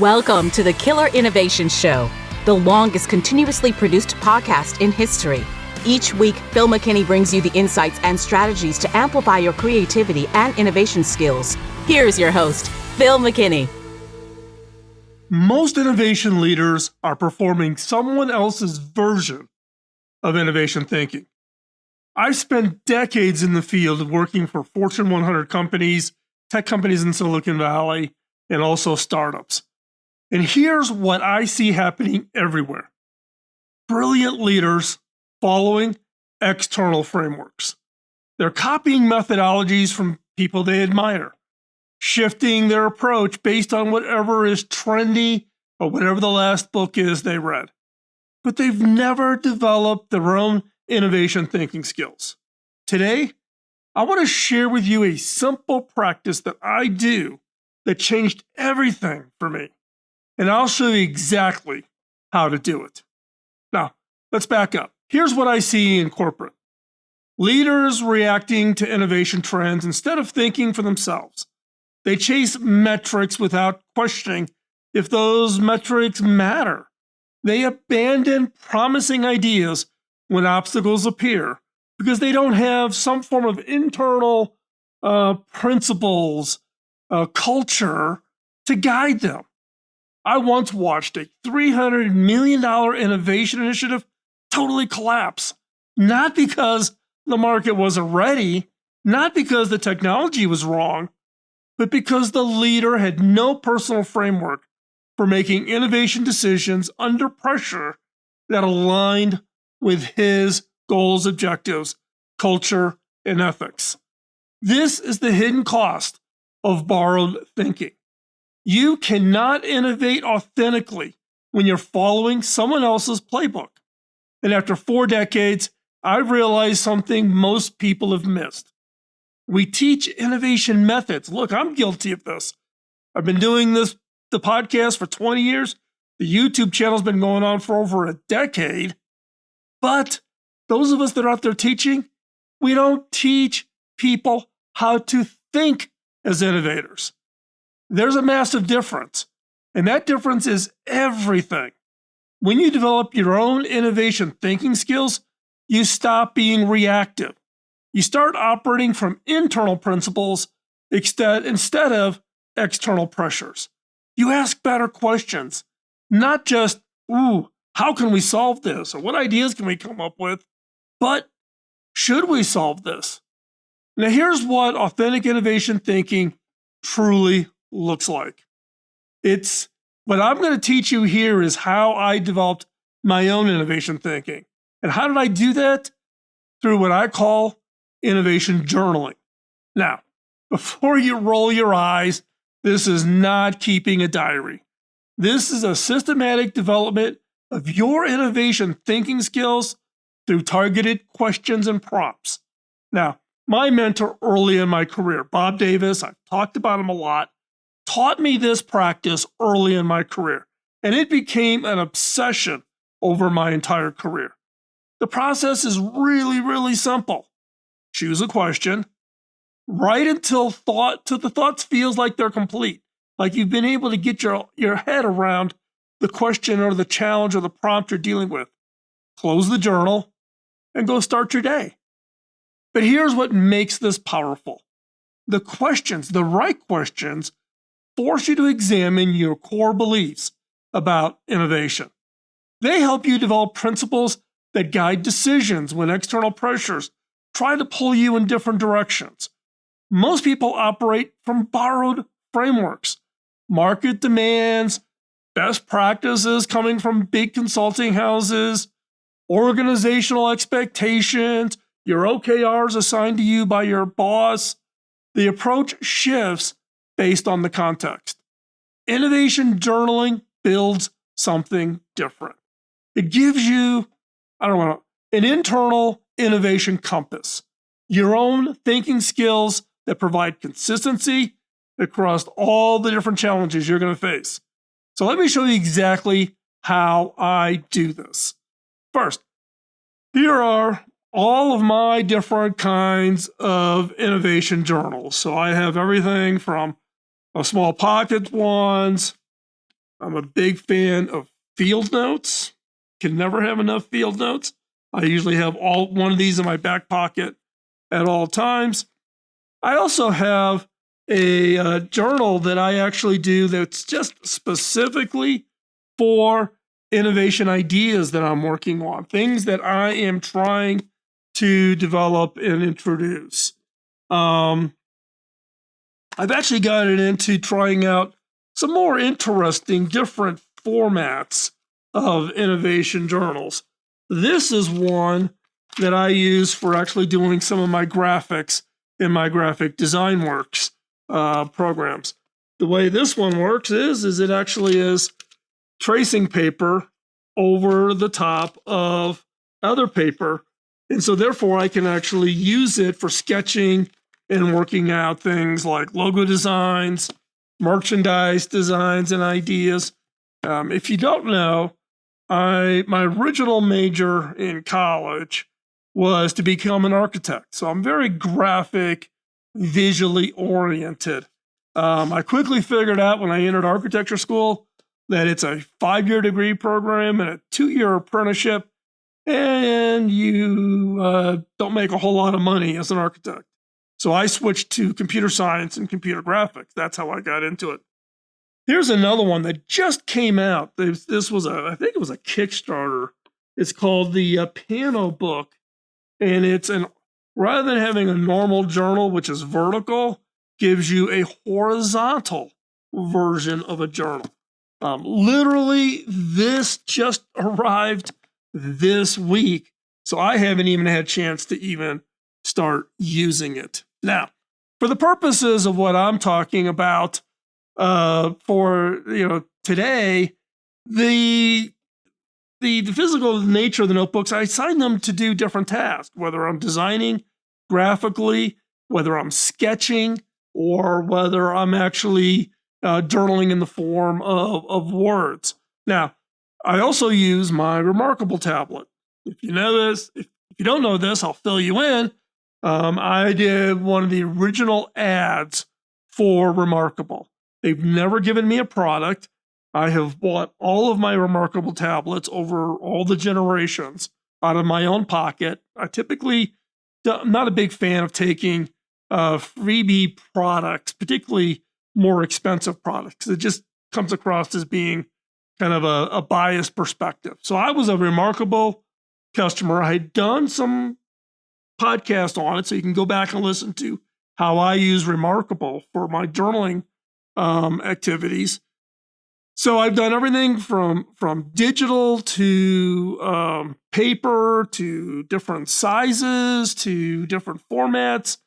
Welcome to the Killer Innovation Show, the longest continuously produced podcast in history. Each week, Phil McKinney brings you the insights and strategies to amplify your creativity and innovation skills. Here's your host, Phil McKinney. Most innovation leaders are performing someone else's version of innovation thinking. I've spent decades in the field working for Fortune 100 companies, tech companies in Silicon Valley, and also startups. And here's what I see happening everywhere. Brilliant leaders following external frameworks. They're copying methodologies from people they admire, shifting their approach based on whatever is trendy or whatever the last book is they read. But they've never developed their own innovation thinking skills. Today, I want to share with you a simple practice that I do that changed everything for me. And I'll show you exactly how to do it. Now, let's back up. Here's what I see in corporate. Leaders reacting to innovation trends instead of thinking for themselves. They chase metrics without questioning if those metrics matter. They abandon promising ideas when obstacles appear because they don't have some form of internal principles, culture to guide them. I once watched a $300 million innovation initiative totally collapse, not because the market wasn't ready, not because the technology was wrong, but because the leader had no personal framework for making innovation decisions under pressure that aligned with his goals, objectives, culture, and ethics. This is the hidden cost of borrowed thinking. You cannot innovate authentically when you're following someone else's playbook. And after 4 decades, I've realized something most people have missed. We teach innovation methods. Look, I'm guilty of this. I've been doing the podcast for 20 years. The YouTube channel's been going on for over a decade. But those of us that are out there teaching, we don't teach people how to think as innovators. There's a massive difference, and that difference is everything. When you develop your own innovation thinking skills, you stop being reactive. You start operating from internal principles instead of external pressures. You ask better questions, not just, how can we solve this? Or what ideas can we come up with? But should we solve this? Now, here's what authentic innovation thinking truly looks like. It's what I'm going to teach you here is how I developed my own innovation thinking. And how did I do that? Through what I call innovation journaling. Now, before you roll your eyes, this is not keeping a diary. This is a systematic development of your innovation thinking skills through targeted questions and prompts. Now, my mentor early in my career, Bob Davis, I've talked about him a lot, taught me this practice early in my career, and it became an obsession over my entire career. The process is really, really simple. Choose a question, write until the thoughts feels like they're complete, like you've been able to get your head around the question or the challenge or the prompt you're dealing with. Close the journal and go start your day. But here's what makes this powerful. The questions, the right questions, force you to examine your core beliefs about innovation. They help you develop principles that guide decisions when external pressures try to pull you in different directions. Most people operate from borrowed frameworks, market demands, best practices coming from big consulting houses, organizational expectations, your OKRs assigned to you by your boss. The approach shifts based on the context. Innovation journaling builds something different. It gives you, an internal innovation compass, your own thinking skills that provide consistency across all the different challenges you're going to face. So let me show you exactly how I do this. First, here are all of my different kinds of innovation journals. So I have everything from small pocket ones I'm a big fan of field notes. Can never have enough field notes. I usually have one of these in my back pocket at all times. I also have a journal that I actually do that's just specifically for innovation ideas that I'm working on, things that I am trying to develop and introduce. I've actually gotten into trying out some more interesting, different formats of innovation journals. This is one that I use for actually doing some of my graphics in my graphic design works programs. The way this one works is it actually is tracing paper over the top of other paper. And so therefore I can actually use it for sketching and working out things like logo designs, merchandise designs, and ideas. If you don't know, my original major in college was to become an architect. So I'm very graphic, visually oriented. I quickly figured out when I entered architecture school that it's a 5-year degree program and a 2-year apprenticeship, and you don't make a whole lot of money as an architect. So I switched to computer science and computer graphics. That's how I got into it. Here's another one that just came out. This was I think it was a Kickstarter. It's called the Piano Book, and rather than having a normal journal, which is vertical, gives you a horizontal version of a journal. Literally, this just arrived this week, so I haven't even had a chance to even start using it. Now, for the purposes of what I'm talking about, for today, the physical nature of the notebooks, I assign them to do different tasks, whether I'm designing graphically, whether I'm sketching, or whether I'm actually journaling in the form of words. Now, I also use my Remarkable tablet. If you know this, if you don't know this, I'll fill you in. I did one of the original ads for Remarkable. They've never given me a product. I have bought all of my Remarkable tablets over all the generations out of my own pocket. I'm not a big fan of taking freebie products, particularly more expensive products. It just comes across as being kind of a biased perspective. So I was a Remarkable customer. I had done some podcast on it, so you can go back and listen to how I use Remarkable for my journaling activities. So I've done everything from digital to paper to different sizes to different formats.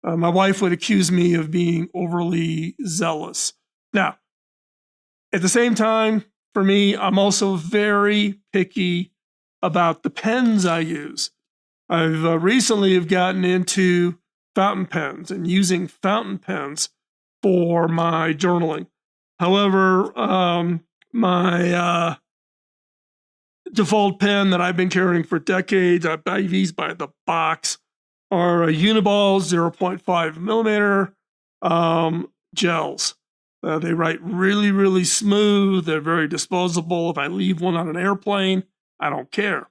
My wife would accuse me of being overly zealous. Now, at the same time, for me, I'm also very picky about the pens I use. I've recently have gotten into fountain pens and using fountain pens for my journaling. However, my default pen that I've been carrying for decades, I buy these by the box, are a Uniball 0.5 millimeter gels. They write really, really smooth. They're very disposable. If I leave one on an airplane, I don't care.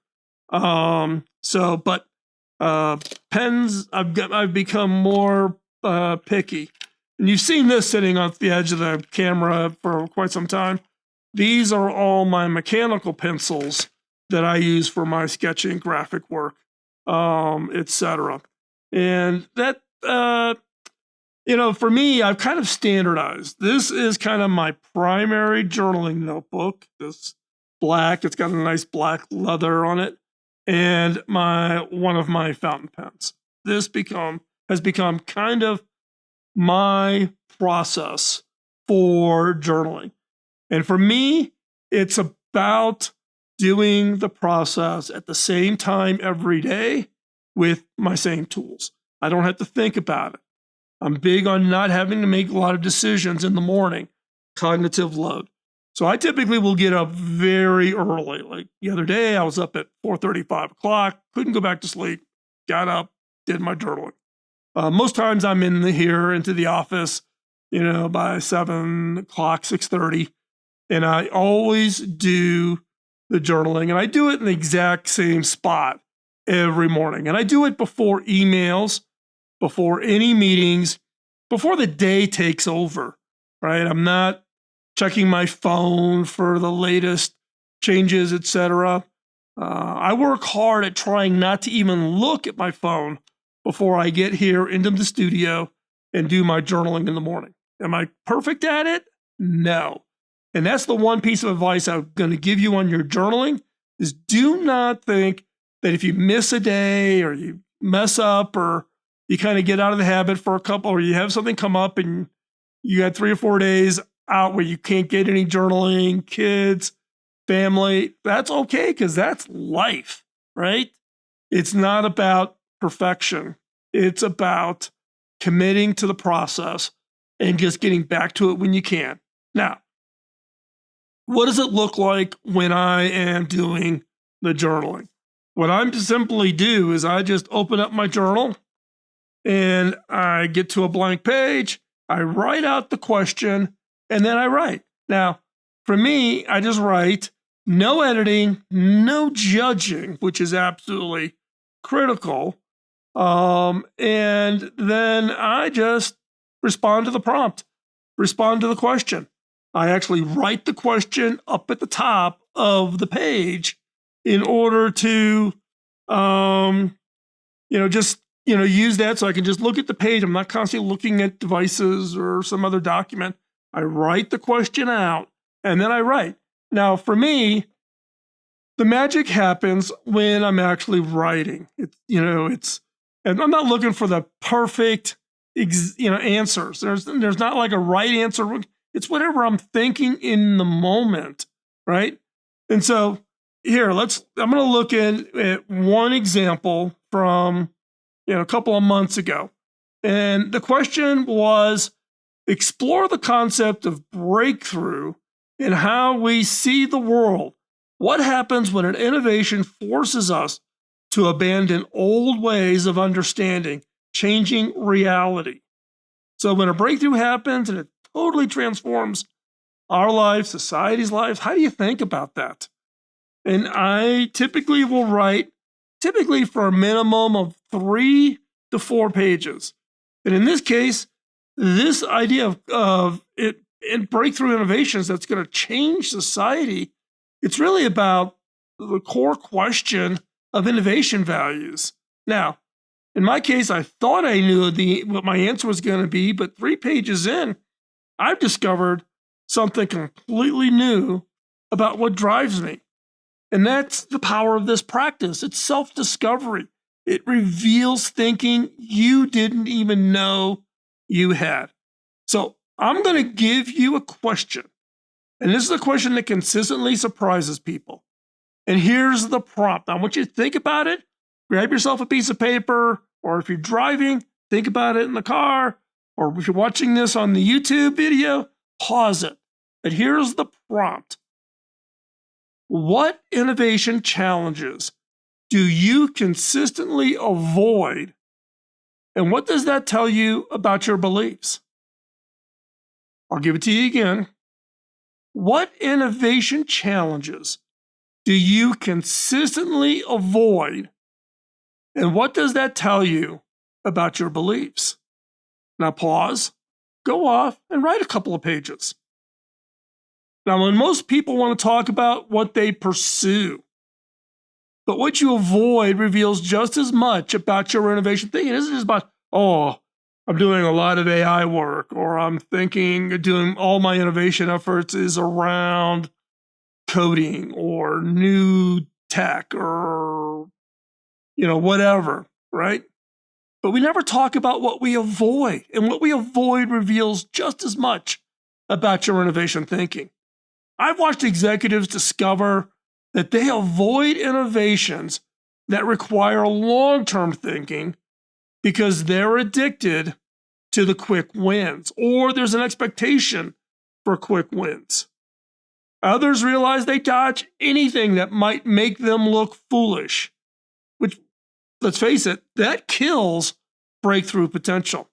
But pens, I've become more picky. And you've seen this sitting on the edge of the camera for quite some time. These are all my mechanical pencils that I use for my sketching, graphic work, etc. And that, for me, I've kind of standardized. This is kind of my primary journaling notebook. This black, it's got a nice black leather on it, and one of my fountain pens. This has become kind of my process for journaling. And for me, it's about doing the process at the same time every day with my same tools. I don't have to think about it. I'm big on not having to make a lot of decisions in the morning, cognitive load. So I typically will get up very early. Like the other day, I was up at 4:30, 5 o'clock, couldn't go back to sleep, got up, did my journaling. Most times I'm into the office, by 7 o'clock, 6:30. And I always do the journaling, and I do it in the exact same spot every morning. And I do it before emails, before any meetings, before the day takes over, right? I'm not checking my phone for the latest changes, etc. I work hard at trying not to even look at my phone before I get here into the studio and do my journaling in the morning. Am I perfect at it? No. And that's the one piece of advice I'm going to give you on your journaling is do not think that if you miss a day or you mess up or you kind of get out of the habit for a couple or you have something come up and you got 3 or 4 days out where you can't get any journaling, kids, family, that's okay because that's life, right? It's not about perfection. It's about committing to the process and just getting back to it when you can. Now, what does it look like when I am doing the journaling? What I simply do is I just open up my journal and I get to a blank page. I write out the question and then I write. Now, for me, I just write, no editing, no judging, which is absolutely critical. And then I just respond to the prompt, respond to the question. I actually write the question up at the top of the page in order to, use that so I can just look at the page. I'm not constantly looking at devices or some other document. I write the question out and then I write. Now, for me, the magic happens when I'm actually writing. And I'm not looking for the perfect, answers. There's not like a right answer. It's whatever I'm thinking in the moment, right? And so here, I'm going to look at one example from, a couple of months ago. And the question was, explore the concept of breakthrough in how we see the world. What happens when an innovation forces us to abandon old ways of understanding, changing reality? So when a breakthrough happens and it totally transforms our lives, society's lives, how do you think about that? And I typically will write, for a minimum of 3 to 4 pages. And in this case, this idea of it in breakthrough innovations that's going to change society, it's really about the core question of innovation values. Now, in my case, I thought I knew what my answer was going to be, but 3 pages in, I've discovered something completely new about what drives me. And that's the power of this practice. It's self-discovery. It reveals thinking you didn't even know you had. So I'm going to give you a question. And this is a question that consistently surprises people. And here's the prompt. I want you to think about it. Grab yourself a piece of paper, or if you're driving, think about it in the car, or if you're watching this on the YouTube video, pause it. But here's the prompt. What innovation challenges do you consistently avoid? And what does that tell you about your beliefs? I'll give it to you again. What innovation challenges do you consistently avoid? And what does that tell you about your beliefs? Now pause, go off, and write a couple of pages. Now, when most people want to talk about what they pursue, but what you avoid reveals just as much about your innovation thinking. It isn't just about, I'm doing a lot of AI work, or I'm doing all my innovation efforts is around coding or new tech or, whatever, right? But we never talk about what we avoid. And what we avoid reveals just as much about your innovation thinking. I've watched executives discover that they avoid innovations that require long-term thinking because they're addicted to the quick wins, or there's an expectation for quick wins. Others realize they dodge anything that might make them look foolish, which, let's face it, that kills breakthrough potential.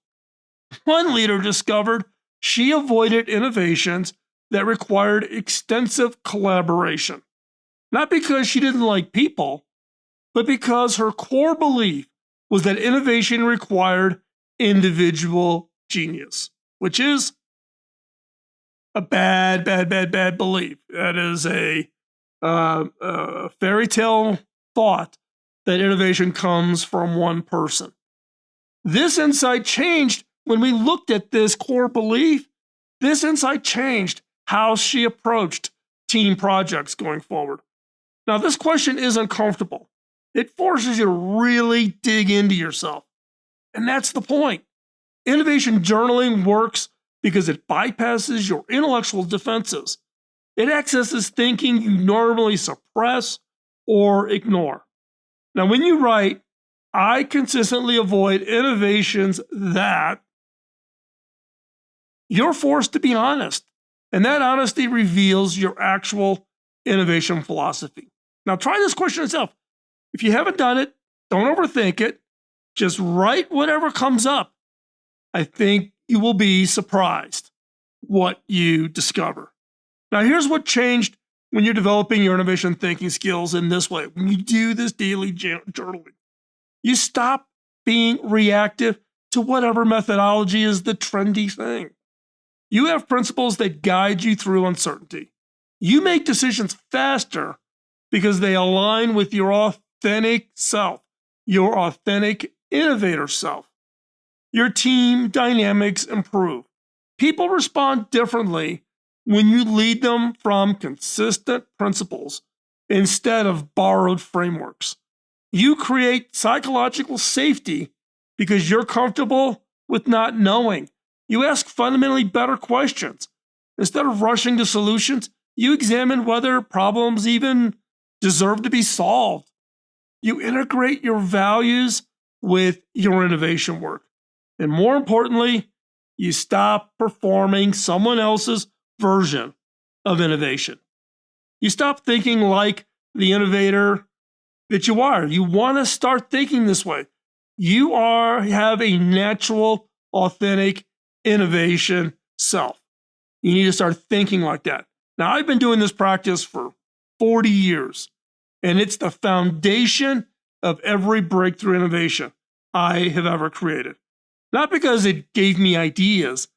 One leader discovered she avoided innovations that required extensive collaboration. Not because she didn't like people, but because her core belief was that innovation required individual genius, which is a bad belief. That is a fairy tale thought that innovation comes from one person. This insight changed when we looked at this core belief. This insight changed how she approached team projects going forward. Now, this question is uncomfortable. It forces you to really dig into yourself. And that's the point. Innovation journaling works because it bypasses your intellectual defenses. It accesses thinking you normally suppress or ignore. Now, when you write, I consistently avoid innovations that, you're forced to be honest. And that honesty reveals your actual innovation philosophy. Now, try this question itself. If you haven't done it, don't overthink it. Just write whatever comes up. I think you will be surprised what you discover. Now, here's what changed when you're developing your innovation thinking skills in this way. When you do this daily journaling, you stop being reactive to whatever methodology is the trendy thing. You have principles that guide you through uncertainty. You make decisions faster because they align with your authentic self, your authentic innovator self. Your team dynamics improve. People respond differently when you lead them from consistent principles instead of borrowed frameworks. You create psychological safety because you're comfortable with not knowing. You ask fundamentally better questions. Instead of rushing to solutions, you examine whether problems even deserve to be solved. You integrate your values with your innovation work. And more importantly, you stop performing someone else's version of innovation. You stop thinking like the innovator that you are. You want to start thinking this way. You have a natural, authentic innovation self. You need to start thinking like that. Now, I've been doing this practice for 40 years, and it's the foundation of every breakthrough innovation I have ever created. Not because it gave me ideas,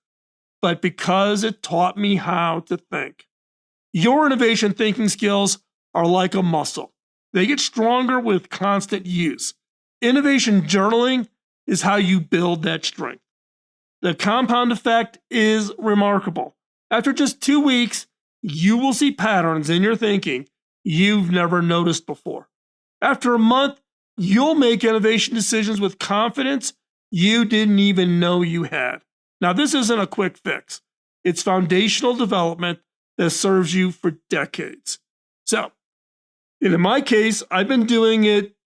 but because it taught me how to think. Your innovation thinking skills are like a muscle. They get stronger with constant use. Innovation journaling is how you build that strength. The compound effect is remarkable. After just 2 weeks, you will see patterns in your thinking you've never noticed before. After a month, you'll make innovation decisions with confidence you didn't even know you had. Now, this isn't a quick fix. It's foundational development that serves you for decades. So, in my case, I've been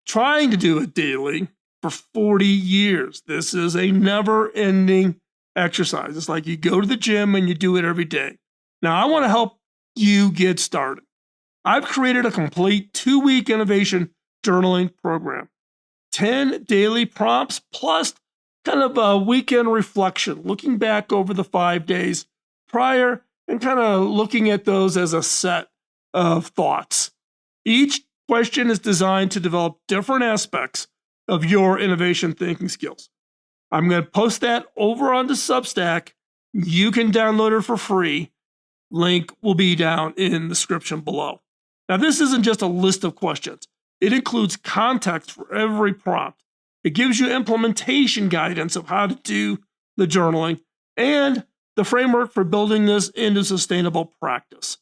trying to do it daily for 40 years. This is a never-ending exercise. It's like you go to the gym and you do it every day. Now, I want to help you get started. I've created a complete 2-week innovation journaling program. 10 daily prompts plus kind of a weekend reflection, looking back over the 5 days prior and kind of looking at those as a set of thoughts. Each question is designed to develop different aspects of your innovation thinking skills. I'm going to post that over onto Substack. You can download it for free. Link will be down in the description below. Now, this isn't just a list of questions. It includes context for every prompt. It gives you implementation guidance of how to do the journaling and the framework for building this into sustainable practice.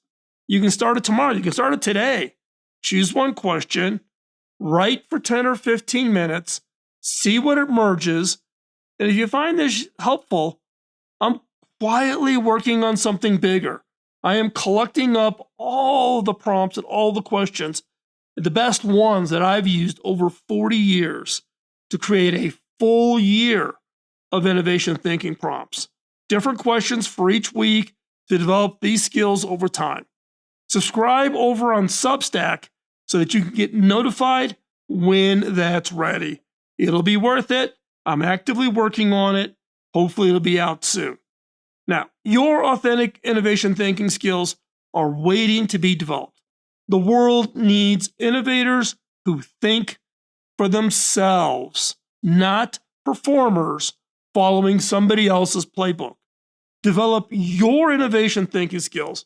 You can start it tomorrow. You can start it today. Choose one question, write for 10 or 15 minutes, see what emerges. And if you find this helpful, I'm quietly working on something bigger. I am collecting up all the prompts and all the questions, the best ones that I've used over 40 years to create a full year of innovation thinking prompts. Different questions for each week to develop these skills over time. Subscribe over on Substack so that you can get notified when that's ready. It'll be worth it. I'm actively working on it. Hopefully it'll be out soon. Now, your authentic innovation thinking skills are waiting to be developed. The world needs innovators who think for themselves, not performers following somebody else's playbook. Develop your innovation thinking skills,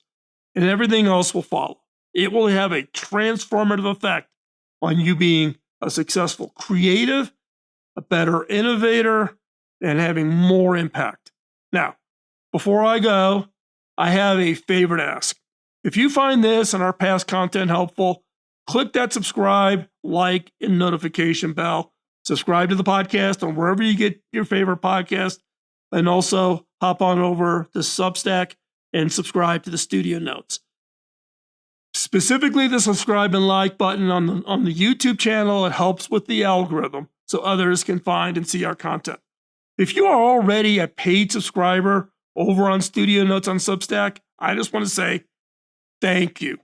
and everything else will follow. It will have a transformative effect on you being a successful creative, a better innovator, and having more impact. Now, before I go, I have a favor to ask. If you find this and our past content helpful, click that subscribe, like, and notification bell. Subscribe to the podcast on wherever you get your favorite podcast, and also hop on over to Substack and subscribe to the studio notes. Specifically, the subscribe and like button on the YouTube channel, it helps with the algorithm so others can find and see our content. If you are already a paid subscriber over on Studio Notes on Substack, I just want to say thank you.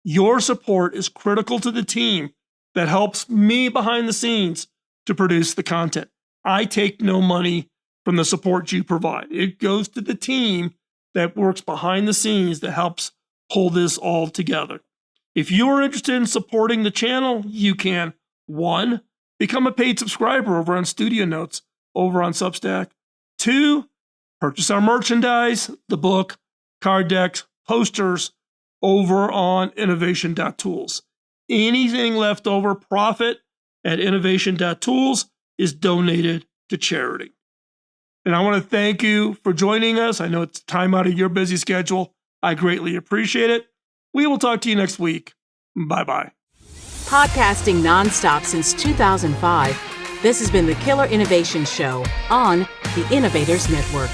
Your support is critical to the team that helps me behind the scenes to produce the content. I take no money from the support you provide. It goes to the team that works behind the scenes that helps pull this all together. If you're interested in supporting the channel, you can, 1, become a paid subscriber over on Studio Notes over on Substack. 2, purchase our merchandise, the book, card decks, posters over on innovation.tools. Anything left over profit at innovation.tools is donated to charity. And I want to thank you for joining us. I know it's time out of your busy schedule. I greatly appreciate it. We will talk to you next week. Bye-bye. Podcasting nonstop since 2005, this has been the Killer Innovation Show on the Innovators Network.